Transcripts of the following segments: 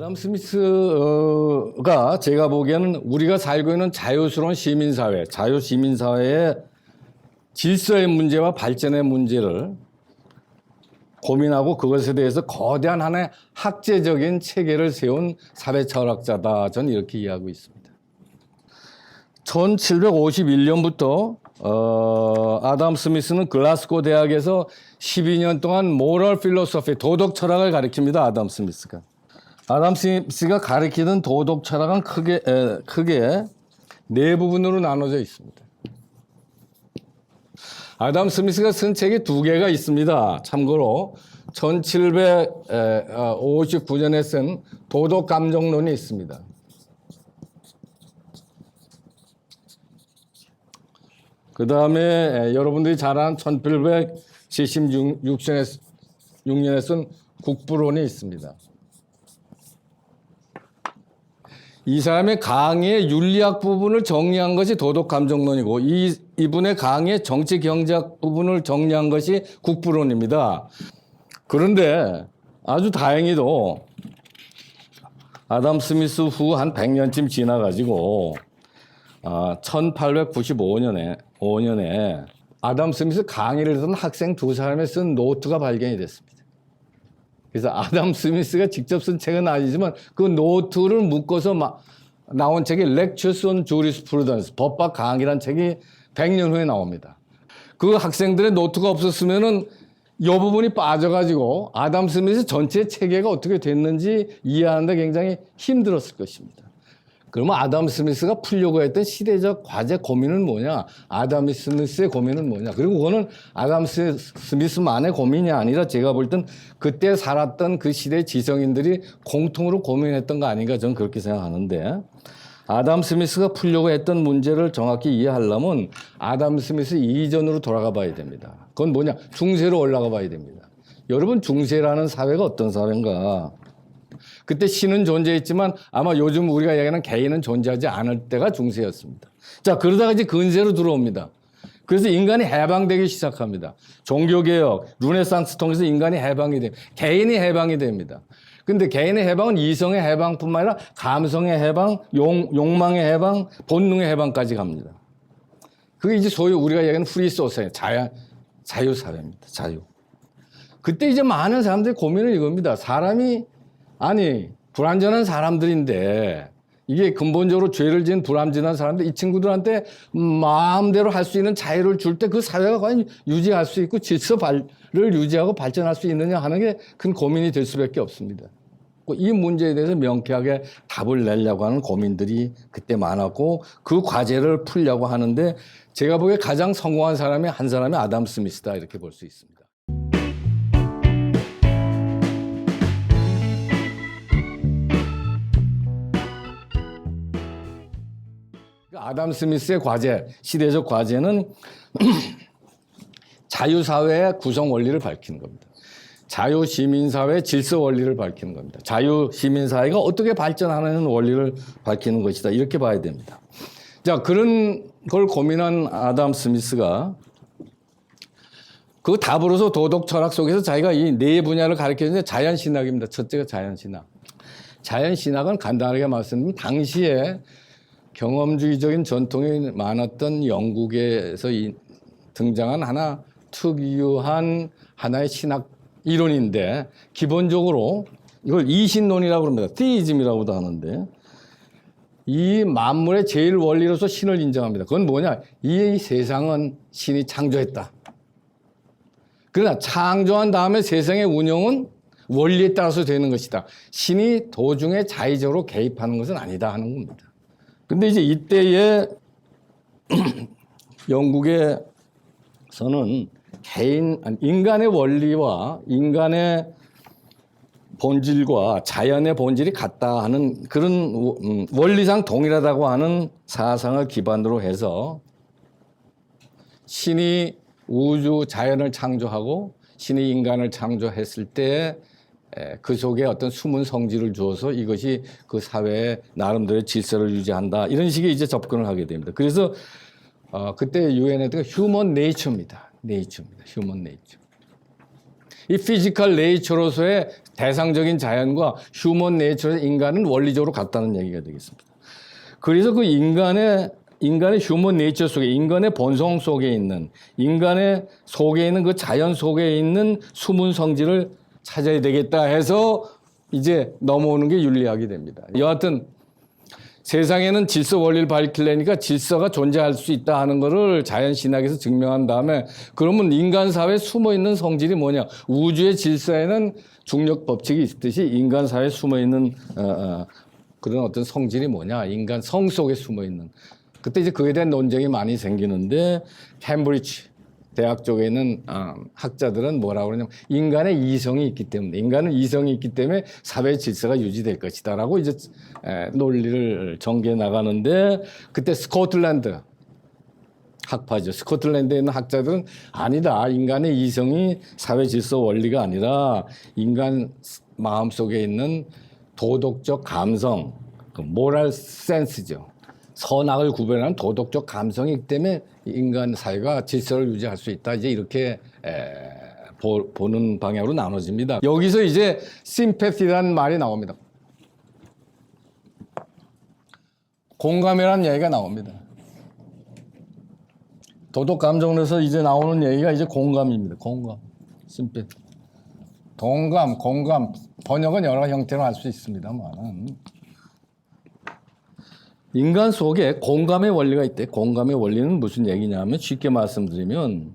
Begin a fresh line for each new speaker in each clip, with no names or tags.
아담 스미스가 제가 보기에는 우리가 살고 있는 자유스러운 시민사회, 자유시민사회의 질서의 문제와 발전의 문제를 고민하고 그것에 대해서 거대한 하나의 학제적인 체계를 세운 사회철학자다. 저는 이렇게 이해하고 있습니다. 1751년부터 아담 스미스는 글라스고 대학에서 12년 동안 모럴 필로소피, 도덕 철학을 가르칩니다. 아담 스미스가. 아담 스미스가 가르치던 도덕 철학은 크게 네 부분으로 나눠져 있습니다. 아담 스미스가 쓴 책이 두 개가 있습니다. 참고로 1759년에 쓴 도덕 감정론이 있습니다. 그 다음에 여러분들이 잘 아는 1876년에 쓴 국부론이 있습니다. 이 사람의 강의의 윤리학 부분을 정리한 것이 도덕 감정론이고 이분의 강의의 정치 경제학 부분을 정리한 것이 국부론입니다. 그런데 아주 다행히도 아담 스미스 후 한 100년쯤 지나가지고 1895년에 아담 스미스 강의를 듣던 학생 두 사람이 쓴 노트가 발견이 됐습니다. 그래서 아담 스미스가 직접 쓴 책은 아니지만 그 노트를 묶어서 나온 책이 Lectures on Jurisprudence, 법학 강의라는 책이 100년 후에 나옵니다. 그 학생들의 노트가 없었으면은 이 부분이 빠져가지고 아담 스미스 전체 체계가 어떻게 됐는지 이해하는데 굉장히 힘들었을 것입니다. 그러면 아담 스미스가 풀려고 했던 시대적 과제 고민은 뭐냐? 아담 스미스의 고민은 뭐냐? 그리고 그거는 아담 스미스만의 고민이 아니라 제가 볼 땐 그때 살았던 그 시대 지성인들이 공통으로 고민했던 거 아닌가 저는 그렇게 생각하는데 아담 스미스가 풀려고 했던 문제를 정확히 이해하려면 아담 스미스 이전으로 돌아가 봐야 됩니다. 그건 뭐냐? 중세로 올라가 봐야 됩니다. 여러분 중세라는 사회가 어떤 사회인가? 그때 신은 존재했지만 아마 요즘 우리가 얘기하는 개인은 존재하지 않을 때가 중세였습니다. 자, 그러다가 이제 근세로 들어옵니다. 그래서 인간이 해방되기 시작합니다. 종교개혁, 르네상스 통해서 인간이 해방이 됩니다. 개인이 해방이 됩니다. 근데 개인의 해방은 이성의 해방뿐만 아니라 감성의 해방, 욕망의 해방, 본능의 해방까지 갑니다. 그게 이제 소위 우리가 얘기하는 프리 소사이어티, 자유사회입니다. 자유. 그때 이제 많은 사람들이 고민은 이겁니다. 불완전한 사람들인데 이게 근본적으로 죄를 지은 불완전한 사람들 이 친구들한테 마음대로 할 수 있는 자유를 줄 때 그 사회가 과연 유지할 수 있고 질서를 유지하고 발전할 수 있느냐 하는 게 큰 고민이 될 수밖에 없습니다. 이 문제에 대해서 명쾌하게 답을 내려고 하는 고민들이 그때 많았고 그 과제를 풀려고 하는데 제가 보기에 가장 성공한 사람이 한 사람이 아담 스미스다 이렇게 볼 수 있습니다. 아담 스미스의 과제, 시대적 과제는 자유사회의 구성 원리를 밝히는 겁니다. 자유시민사회의 질서 원리를 밝히는 겁니다. 자유시민사회가 어떻게 발전하는 원리를 밝히는 것이다. 이렇게 봐야 됩니다. 자, 그런 걸 고민한 아담 스미스가 그 답으로서 도덕 철학 속에서 자기가 이 네 분야를 가르치는데 자연신학입니다. 첫째가 자연신학. 자연신학은 간단하게 말씀드리면 당시에 경험주의적인 전통이 많았던 영국에서 등장한 특유한 하나의 신학 이론인데 기본적으로 이걸 이신론이라고 합니다. 테이즘이라고도 하는데 이 만물의 제일 원리로서 신을 인정합니다. 그건 뭐냐? 이 세상은 신이 창조했다. 그러나 창조한 다음에 세상의 운영은 원리에 따라서 되는 것이다. 신이 도중에 자의적으로 개입하는 것은 아니다 하는 겁니다. 근데 이제 이때의 영국에서는 인간의 원리와 인간의 본질과 자연의 본질이 같다 하는 그런 원리상 동일하다고 하는 사상을 기반으로 해서 신이 우주 자연을 창조하고 신이 인간을 창조했을 때 그 속에 어떤 숨은 성질을 주어서 이것이 그 사회의 나름대로의 질서를 유지한다. 이런 식의 이제 접근을 하게 됩니다. 그래서 그때 유엔했던 휴먼 네이처입니다. 휴먼 네이처. 이 피지컬 네이처로서의 대상적인 자연과 휴먼 네이처로서 인간은 원리적으로 같다는 얘기가 되겠습니다. 그래서 그 인간의 휴먼 네이처 속에, 인간의 본성 속에 있는, 인간의 속에 있는 그 자연 속에 있는 숨은 성질을 찾아야 되겠다 해서 이제 넘어오는 게 윤리학이 됩니다. 여하튼 세상에는 질서 원리를 밝히려니까 질서가 존재할 수 있다 하는 것을 자연신학에서 증명한 다음에, 그러면 인간 사회에 숨어있는 성질이 뭐냐. 우주의 질서에는 중력 법칙이 있듯이 인간 사회에 숨어있는 그런 어떤 성질이 뭐냐. 인간 성 속에 숨어있는. 그때 이제 그에 대한 논쟁이 많이 생기는데, 캠브리지 대학 쪽에 있는 학자들은 뭐라고 그러냐면, 인간의 이성이 있기 때문에, 인간은 이성이 있기 때문에 사회 질서가 유지될 것이다라고 이제 논리를 전개해 나가는데, 그때 스코틀랜드 학파죠. 스코틀랜드에 있는 학자들은 아니다. 인간의 이성이 사회 질서 원리가 아니라 인간 마음속에 있는 도덕적 감성, 그 모랄 센스죠. 선악을 구별하는 도덕적 감성이기 때문에 인간 사회가 질서를 유지할 수 있다. 이제 이렇게 보는 방향으로 나눠집니다. 여기서 이제 심패티라는 말이 나옵니다. 공감이라는 얘기가 나옵니다. 도덕 감정에서 이제 나오는 얘기가 이제 공감입니다. 공감, 심패티. 동감, 공감, 번역은 여러 형태로 할 수 있습니다만, 인간 속에 공감의 원리가 있대. 공감의 원리는 무슨 얘기냐면, 쉽게 말씀드리면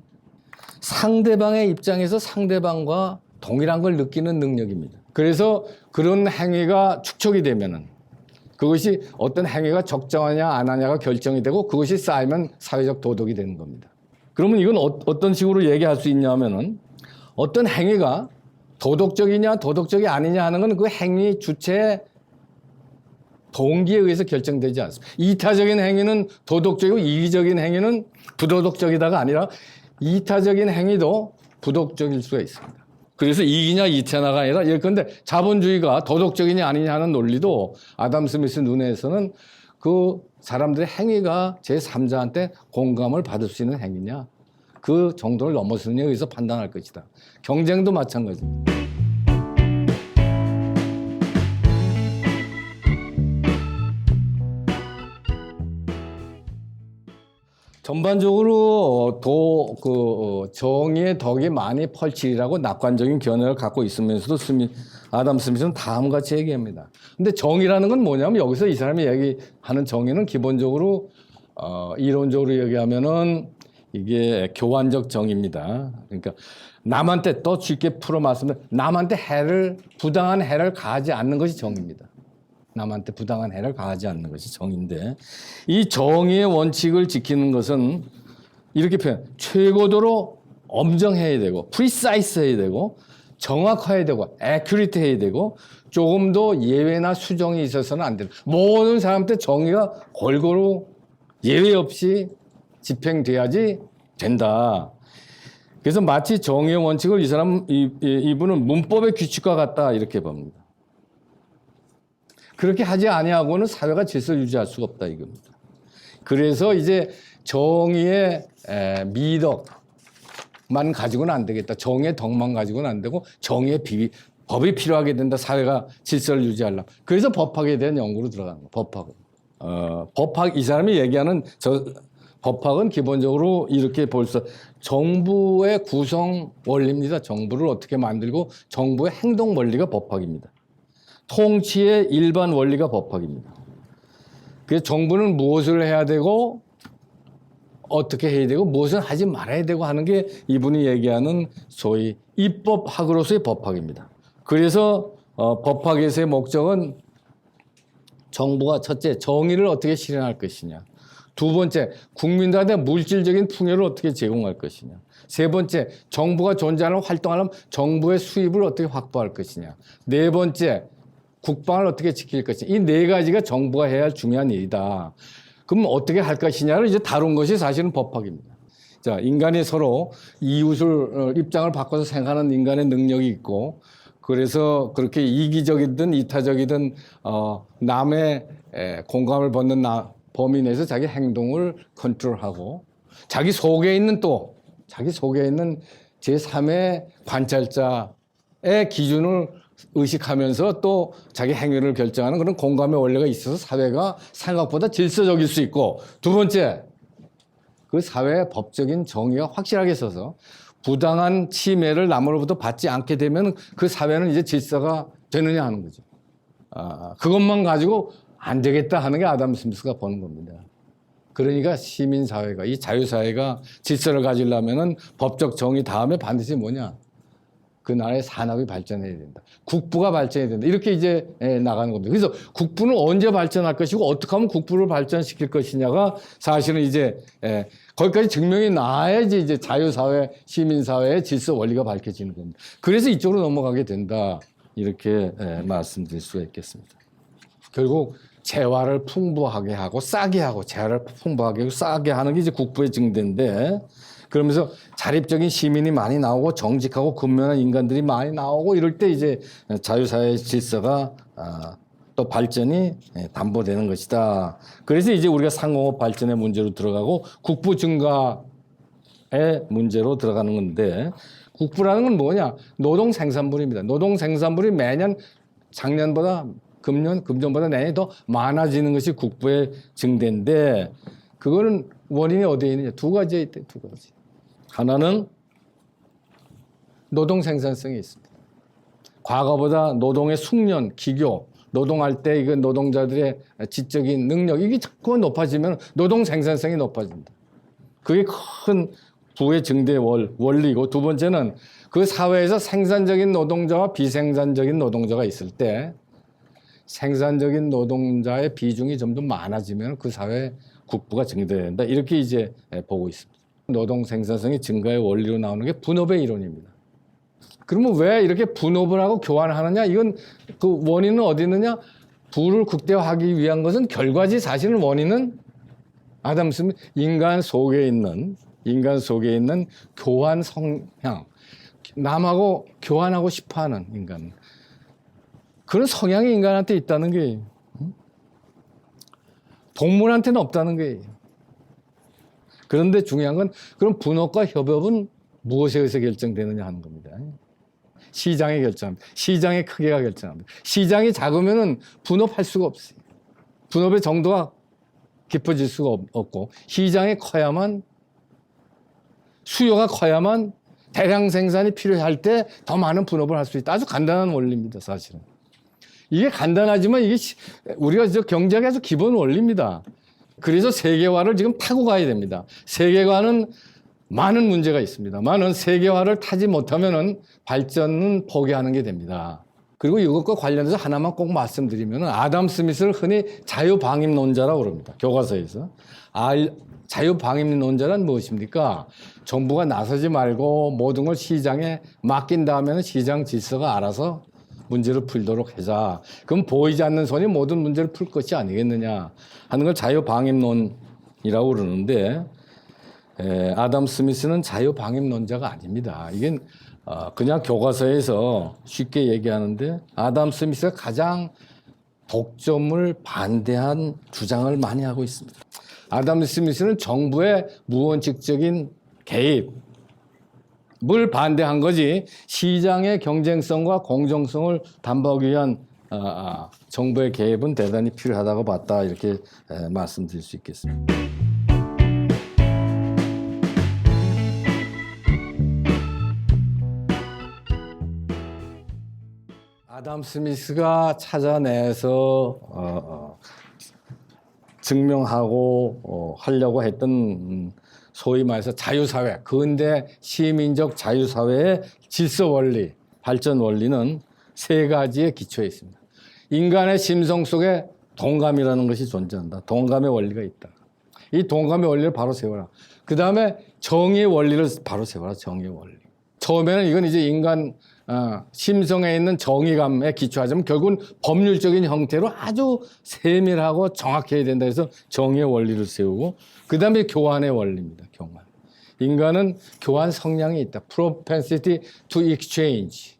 상대방의 입장에서 상대방과 동일한 걸 느끼는 능력입니다. 그래서 그런 행위가 축적이 되면은, 그것이 어떤 행위가 적정하냐 안 하냐가 결정이 되고, 그것이 쌓이면 사회적 도덕이 되는 겁니다. 그러면 이건 어떤 식으로 얘기할 수 있냐면은, 어떤 행위가 도덕적이냐 도덕적이 아니냐 하는 건 그 행위 주체의 동기에 의해서 결정되지 않습니다. 이타적인 행위는 도덕적이고 이기적인 행위는 부도덕적이다가 아니라, 이타적인 행위도 부도덕적일 수가 있습니다. 그래서 이기냐 이타냐가 아니라, 예컨대 자본주의가 도덕적이냐 아니냐 하는 논리도 아담 스미스 눈에서는 그 사람들의 행위가 제3자한테 공감을 받을 수 있는 행위냐, 그 정도를 넘어서느냐에 의해서 판단할 것이다. 경쟁도 마찬가지입니다. 전반적으로 정의의 덕이 많이 펼치리라고 낙관적인 견해를 갖고 있으면서도 아담 스미스는 다음과 같이 얘기합니다. 근데 정의라는 건 뭐냐면, 여기서 이 사람이 얘기하는 정의는 기본적으로 이론적으로 얘기하면은 이게 교환적 정의입니다. 그러니까 남한테, 또 쉽게 풀어 말씀드리면 남한테 부당한 해를 가하지 않는 것이 정의입니다. 남한테 부당한 해를 가하지 않는 것이 정의인데, 이 정의의 원칙을 지키는 것은 이렇게 최고도로 엄정해야 되고, 프리사이스 해야 되고, 정확해야 되고, 애큐리트 해야 되고, 조금도 예외나 수정이 있어서는 안 된다. 모든 사람한테 정의가 골고루 예외 없이 집행돼야지 된다. 그래서 마치 정의의 원칙을 이분은 문법의 규칙과 같다, 이렇게 봅니다. 그렇게 하지 아니하고는 사회가 질서를 유지할 수가 없다, 이겁니다. 그래서 이제 정의의 미덕만 가지고는 안 되겠다. 정의의 덕만 가지고는 안 되고, 정의의 법이 필요하게 된다, 사회가 질서를 유지하려면. 그래서 법학에 대한 연구로 들어가는 거예요. 법학, 이 사람이 얘기하는 법학은 기본적으로 이렇게 정부의 구성 원리입니다. 정부를 어떻게 만들고, 정부의 행동 원리가 법학입니다. 통치의 일반 원리가 법학입니다. 그래서 정부는 무엇을 해야 되고, 어떻게 해야 되고, 무엇은 하지 말아야 되고 하는 게 이분이 얘기하는 소위 입법학으로서의 법학입니다. 그래서 법학에서의 목적은, 정부가 첫째, 정의를 어떻게 실현할 것이냐. 두 번째, 국민들한테 물질적인 풍요를 어떻게 제공할 것이냐. 세 번째, 정부가 존재하려면, 활동하려면 정부의 수입을 어떻게 확보할 것이냐. 네 번째, 국방을 어떻게 지킬 것이냐. 이 네 가지가 정부가 해야 할 중요한 일이다. 그럼 어떻게 할 것이냐를 이제 다룬 것이 사실은 법학입니다. 자, 인간이 서로 이웃을 입장을 바꿔서 생각하는 인간의 능력이 있고, 그래서 그렇게 이기적이든 이타적이든 남의 공감을 받는 범위 내에서 자기 행동을 컨트롤하고, 자기 속에 있는 제3의 관찰자의 기준을 의식하면서 또 자기 행위를 결정하는 그런 공감의 원리가 있어서 사회가 생각보다 질서적일 수 있고, 두 번째, 그 사회의 법적인 정의가 확실하게 있어서 부당한 침해를 남으로부터 받지 않게 되면 그 사회는 이제 질서가 되느냐 하는 거죠. 그것만 가지고 안 되겠다 하는 게 아담 스미스가 보는 겁니다. 그러니까 시민사회가, 이 자유사회가 질서를 가지려면은 법적 정의 다음에 반드시 뭐냐? 그 나라의 산업이 발전해야 된다. 국부가 발전해야 된다. 이렇게 이제 나가는 겁니다. 그래서 국부는 언제 발전할 것이고 어떻게 하면 국부를 발전시킬 것이냐가 사실은 이제 거기까지 증명이 나야지 이제 자유사회, 시민사회의 질서 원리가 밝혀지는 겁니다. 그래서 이쪽으로 넘어가게 된다. 이렇게 말씀드릴 수가 있겠습니다. 결국 재화를 풍부하게 하고 싸게 하고, 재화를 풍부하게 하고 싸게 하는 게 이제 국부의 증대인데, 그러면서 자립적인 시민이 많이 나오고 정직하고 근면한 인간들이 많이 나오고 이럴 때 이제 자유사회의 질서가 또 발전이 담보되는 것이다. 그래서 이제 우리가 상공업 발전의 문제로 들어가고 국부 증가의 문제로 들어가는 건데, 국부라는 건 뭐냐? 노동 생산물입니다. 노동 생산물이 매년 작년보다 금년보다 내년이 더 많아지는 것이 국부의 증대인데, 그거는 원인이 어디에 있느냐? 두 가지에 있대, 두 가지. 하나는 노동 생산성이 있습니다. 과거보다 노동의 숙련, 기교, 노동할 때 이거 노동자들의 지적인 능력, 이게 자꾸 높아지면 노동 생산성이 높아진다. 그게 큰 부의 증대 원리고, 두 번째는 그 사회에서 생산적인 노동자와 비생산적인 노동자가 있을 때 생산적인 노동자의 비중이 점점 많아지면 그 사회 국부가 증대해야 된다. 이렇게 이제 보고 있습니다. 노동 생산성이 증가의 원리로 나오는 게 분업의 이론입니다. 그러면 왜 이렇게 분업을 하고 교환을 하느냐? 이건 그 원인은 어디 있느냐? 부를 극대화하기 위한 것은 결과지, 사실은 원인은 아담 스미스 인간 속에 있는 교환 성향, 남하고 교환하고 싶어하는 인간, 그런 성향이 인간한테 있다는 게 동물한테는 없다는 거예요. 그런데 중요한 건 그럼 분업과 협업은 무엇에 의해서 결정되느냐 하는 겁니다. 시장이 결정합니다. 시장의 크기가 결정합니다. 시장이 작으면은 분업할 수가 없어요. 분업의 정도가 깊어질 수가 없고, 시장이 커야만, 수요가 커야만 대량 생산이 필요할 때 더 많은 분업을 할 수 있다. 아주 간단한 원리입니다, 사실은. 이게 간단하지만 이게 우리가 경제학의 아주 기본 원리입니다. 그래서 세계화를 지금 타고 가야 됩니다. 세계화는 많은 문제가 있습니다. 많은 세계화를 타지 못하면은 발전은 포기하는 게 됩니다. 그리고 이것과 관련해서 하나만 꼭 말씀드리면은 아담 스미스를 흔히 자유방임론자라고 그럽니다. 교과서에서. 자유방임론자란 무엇입니까? 정부가 나서지 말고 모든 걸 시장에 맡긴 다음에는 시장 질서가 알아서 문제를 풀도록 하자. 그럼 보이지 않는 손이 모든 문제를 풀 것이 아니겠느냐 하는 걸 자유방임론이라고 그러는데, 아담 스미스는 자유방임론자가 아닙니다. 이게 그냥 교과서에서 쉽게 얘기하는데, 아담 스미스가 가장 독점을 반대한 주장을 많이 하고 있습니다. 아담 스미스는 정부의 무원칙적인 개입, 물 반대한 거지, 시장의 경쟁성과 공정성을 담보하기 위한 정부의 개입은 대단히 필요하다고 봤다. 이렇게 말씀드릴 수 있겠습니다. 아담 스미스가 찾아내서 증명하고 하려고 했던 소위 말해서 자유사회, 근대 시민적 자유사회의 질서 원리, 발전 원리는 세 가지의 기초에 있습니다. 인간의 심성 속에 동감이라는 것이 존재한다. 동감의 원리가 있다. 이 동감의 원리를 바로 세워라. 그 다음에 정의의 원리를 바로 세워라. 정의의 원리. 처음에는 이건 이제 인간 심성에 있는 정의감에 기초하자면 결국은 법률적인 형태로 아주 세밀하고 정확해야 된다 해서 정의의 원리를 세우고, 그 다음에 교환의 원리입니다. 교환. 인간은 교환 성향이 있다. propensity to exchange.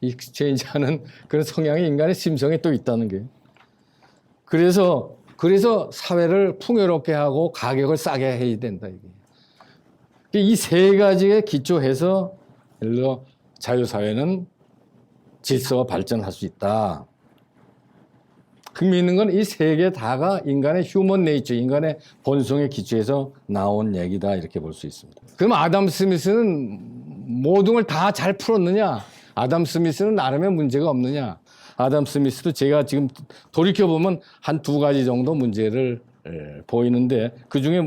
exchange 하는 그런 성향이 인간의 심성에 또 있다는 게. 그래서 사회를 풍요롭게 하고 가격을 싸게 해야 된다. 이게. 이 세 가지에 기초해서 예를 들어 자유사회는 질서가 발전할 수 있다. 흥미있는 건 이 세 개 다가 인간의 휴먼 네이처, 인간의 본성에 기초해서 나온 얘기다 이렇게 볼 수 있습니다. 그럼 아담 스미스는 모든 걸 다 잘 풀었느냐? 아담 스미스는 나름의 문제가 없느냐? 아담 스미스도 제가 지금 돌이켜보면 한 두 가지 정도 문제를 보이는데 그중에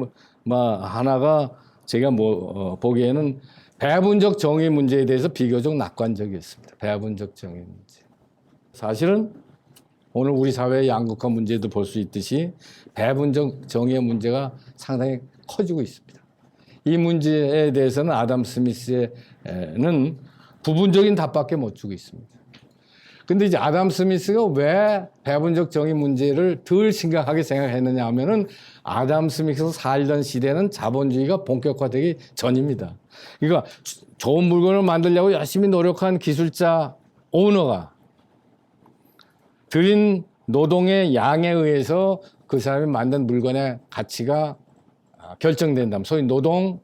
하나가 제가 보기에는 배분적 정의 문제에 대해서 비교적 낙관적이었습니다. 배분적 정의 문제. 사실은 오늘 우리 사회의 양극화 문제도 볼 수 있듯이 배분적 정의의 문제가 상당히 커지고 있습니다. 이 문제에 대해서는 아담 스미스는 부분적인 답밖에 못 주고 있습니다. 근데 이제 아담 스미스가 왜 배분적 정의 문제를 덜 심각하게 생각했느냐 하면은 아담 스미스가 살던 시대는 자본주의가 본격화되기 전입니다. 그러니까 좋은 물건을 만들려고 열심히 노력한 기술자 오너가 들인 노동의 양에 의해서 그 사람이 만든 물건의 가치가 결정된다면 소위 노동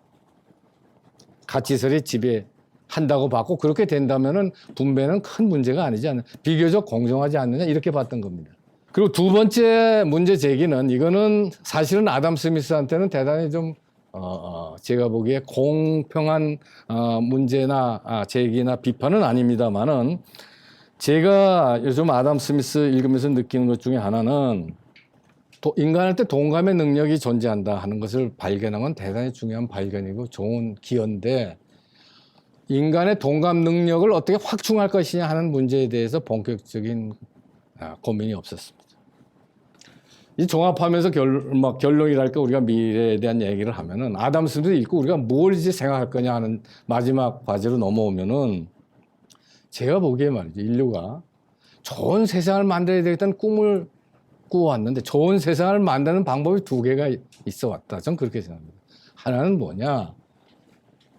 가치설이 지배한다고 봤고 그렇게 된다면은 분배는 큰 문제가 아니지 않나 비교적 공정하지 않느냐 이렇게 봤던 겁니다. 그리고 두 번째 문제 제기는 이거는 사실은 아담 스미스한테는 대단히 좀 제가 보기에 공평한 문제나 제기나 비판은 아닙니다만은 제가 요즘 아담 스미스 읽으면서 느끼는 것 중에 하나는 인간한테 동감의 능력이 존재한다 하는 것을 발견한 건 대단히 중요한 발견이고 좋은 기여인데 인간의 동감 능력을 어떻게 확충할 것이냐 하는 문제에 대해서 본격적인 고민이 없었습니다. 이 종합하면서 결론이랄까 우리가 미래에 대한 얘기를 하면은 아담 스미스 읽고 우리가 뭘 이제 생각할 거냐 하는 마지막 과제로 넘어오면은 제가 보기에 말이죠. 인류가 좋은 세상을 만들어야 되겠다는 꿈을 꾸어왔는데 좋은 세상을 만드는 방법이 두 개가 있어 왔다. 전 그렇게 생각합니다. 하나는 뭐냐?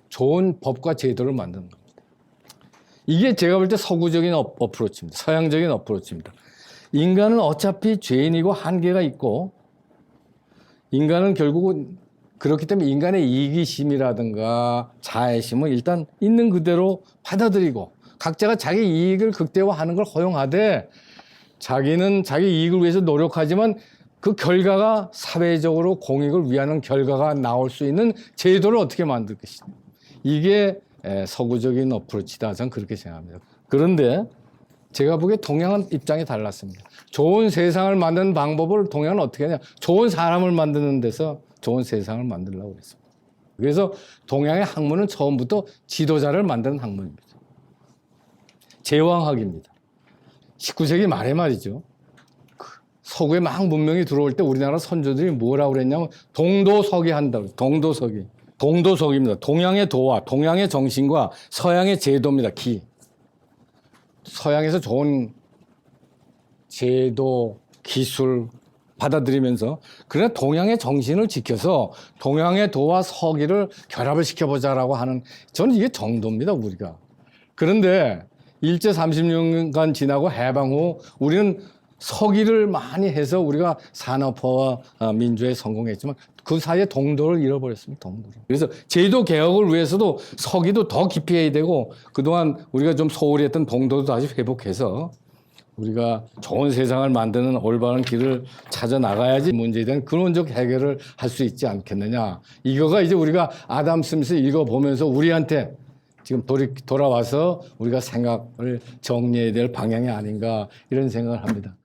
좋은 법과 제도를 만드는 겁니다. 이게 제가 볼 때 서구적인 어프로치입니다. 서양적인 어프로치입니다. 인간은 어차피 죄인이고 한계가 있고 인간은 결국은 그렇기 때문에 인간의 이기심이라든가 자애심을 일단 있는 그대로 받아들이고 각자가 자기 이익을 극대화하는 걸 허용하되 자기는 자기 이익을 위해서 노력하지만 그 결과가 사회적으로 공익을 위하는 결과가 나올 수 있는 제도를 어떻게 만들 것이냐. 이게 서구적인 어프로치다. 저는 그렇게 생각합니다. 그런데 제가 보기에 동양은 입장이 달랐습니다. 좋은 세상을 만드는 방법을 동양은 어떻게 하냐. 좋은 사람을 만드는 데서 좋은 세상을 만들려고 그랬습니다. 그래서 동양의 학문은 처음부터 지도자를 만드는 학문입니다. 제왕학입니다. 19세기 말에 말이죠. 서구에 막 문명이 들어올 때 우리나라 선조들이 뭐라고 그랬냐면 동도서기 한다고. 동도서기입니다. 동양의 도와 동양의 정신과 서양의 제도입니다. 서양에서 좋은 제도, 기술 받아들이면서 그러나 동양의 정신을 지켜서 동양의 도와 서기를 결합을 시켜보자라고 하는 저는 이게 정도입니다. 우리가. 그런데 일제 36년간 지나고 해방 후 우리는 서기를 많이 해서 우리가 산업화와 민주화에 성공했지만 그 사이에 동도를 잃어버렸습니다. 동도를. 그래서 제도 개혁을 위해서도 서기도 더 깊이 해야 되고 그동안 우리가 좀 소홀히 했던 동도도 다시 회복해서 우리가 좋은 세상을 만드는 올바른 길을 찾아 나가야지 문제에 대한 근원적 해결을 할 수 있지 않겠느냐. 이거가 이제 우리가 아담 스미스 읽어보면서 우리한테 지금 돌아와서 우리가 생각을 정리해야 될 방향이 아닌가 이런 생각을 합니다.